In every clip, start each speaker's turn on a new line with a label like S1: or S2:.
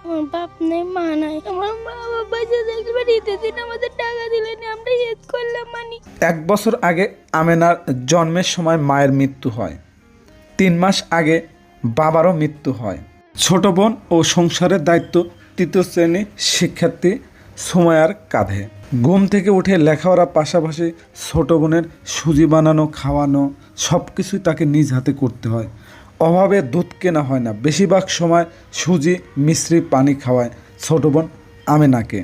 S1: আমার বাপ নেই, মা নাই। আমার মা বাবা যে দেখবে ঈদের দিন আমাদের টাকা দিলেন, আমরা ঈদ করলাম মানি।
S2: 1 বছর আগে আমেনার জন্মের সময় মায়ের মৃত্যু হয়। 3 মাস আগে বাবারও মৃত্যু হয়। ছোট বোন ও সংসারের দায়িত্ব 3য় শ্রেণীর শিক্ষার্থী সুমাইয়ার কাঁধে। ঘুম থেকে উঠে লেখাপড়ার পাশাপাশি ছোট বোনের সুজি বানানো, খাওয়ানো সব কিছুই তাকে নিজ হাতে করতে হয়। অভাবে দুধ কেনা হয় না, বেশিরভাগ সময় সুজি মিশ্রি পানি খাওয়ায় ছোট বোন আমেনাকে।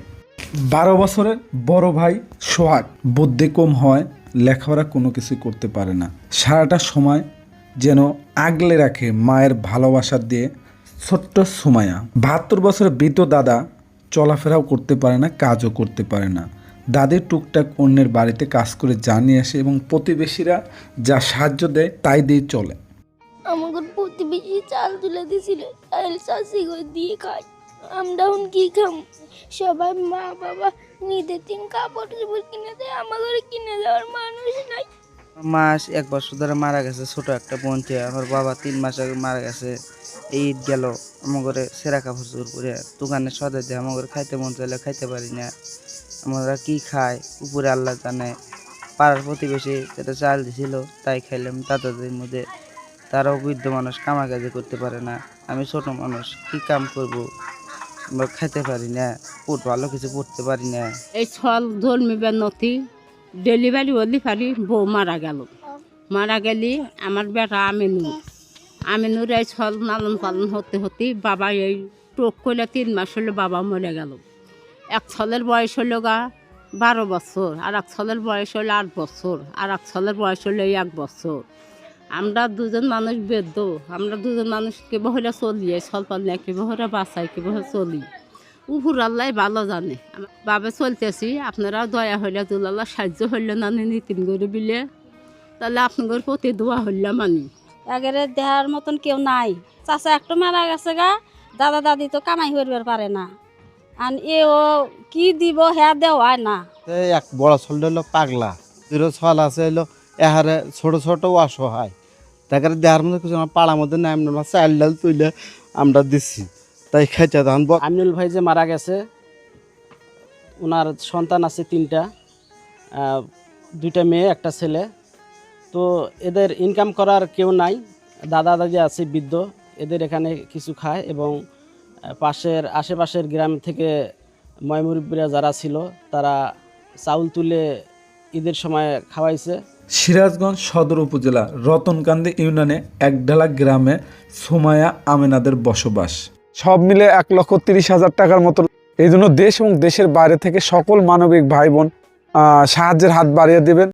S2: 12 বছরের বড় ভাই সোহাগ বুদ্ধি কম হয়, লেখাপড়া কোনো কিছু করতে পারে না। সারাটা সময় যেন আগলে রাখে মায়ের ভালোবাসা দিয়ে ছোট্ট সুমাইয়া। 72 বছরের বৃদ্ধ দাদা চলাফেরাও করতে পারে না, কাজও করতে পারে না। দাদির টুকটাক অন্যের বাড়িতে কাজ করে জানিয়ে আসে এবং প্রতিবেশীরা যা সাহায্য দেয় তাই দিয়ে চলে।
S1: আমাকে প্রতিবেশী চাল তুলে দিয়েছিল, চাল চাষি করে দিয়ে খাই। আমরা কি খাম? সবাই মা বাবা ঈদের দিন কাপড় চোপড় কিনে দেয়, আমাদের কিনে দেওয়ার মানুষ নাই।
S3: মাস 1 বছর ধরে মারা গেছে ছোট একটা বোন। আমার বাবা 3 মাস আগে মারা গেছে। এই ঈদ গেল আমার ঘরে সেরা কাপড় চোপড় পরে দোকানে সদাই দেয়, আমার ঘরে খাইতে মন চাইলে খাইতে পারি না। আমরা কি খাই উপরে আল্লাহ জানে। পাড়ার প্রতিবেশী যেটা চাল দিছিল তাই খাইলাম দাদাদের মধ্যে। তারাও বৃদ্ধ মানুষ, কামা কাজে করতে পারে না। আমি ছোট মানুষ, কি কাম করব? আমরা খাইতে পারি না, ভালো কিছু পড়তে পারি না।
S4: এই ছল ধর্মীবের নথি ডেলিভারি হলি পারি বউ মারা গেল। মারা গেলি আমার বেটা আমিনুর এই ছল লালন পালন হতে হতে বাবা এই টোক করলে 3 মাস হলে বাবা মরে গেল। এক ছলের বয়স হলো 12 বছর, আর এক ছলের বয়স হলো 8 বছর, আর এক ছলের বয়স হলো 1 বছর। আমরা দুজন মানুষ বেদ্য, আমরা দুজন মানুষ কেবল চলি, এই ছল পালে কেবল বাঁচাই, কেবল চলি। উপর আল্লাহ ভালো জানে। বাবে চলতেছি, আপনারা দয়া হইলে দুলাল্লাহ সাহায্য হইলে না নীতিন করে বিলে, তাহলে আপনাদের প্রতি দোয়া হইলে মানি।
S5: আগের দেহার মতন কেউ নাই। চাচা একটু মারা গেছে দাদা দাদি তো কামাই করবার পারে না। আর এও কি দিব হ্যাঁ দেওয়া না।
S6: এক বড় ছল হলো পাগলা, 2 ছল আছে হলো এহারে ছোট ছোট অসহায়। তাকে দেহার মধ্যে কিছু পাড়ার মধ্যে নাই, আমরা চাল ডাল তুলে আমরা দিচ্ছি, তাই খাইতে ধান।
S7: আমিনুল ভাই যে মারা গেছে, ওনার সন্তান আছে 3টা, 2টা মেয়ে 1টা ছেলে। তো এদের ইনকাম করার কেউ নাই। দাদা দাদি আছে বৃদ্ধ, এদের এখানে কিছু খায় এবং আশেপাশের গ্রাম থেকে ময়মুরব্বীরা যারা ছিল তারা চাউল তুলে ঈদের সময় খাওয়াইছে।
S2: সিরাজগঞ্জ সদর উপজেলা রতনকান্দি ইউনিয়নে একডালা গ্রামে সুমাইয়া আমেনাদের বসবাস। সব মিলে 1,30,000 টাকার মতো। এই জন্য দেশ এবং দেশের বাইরে থেকে সকল মানবিক ভাই বোন সাহায্যের হাত বাড়িয়ে দেবেন।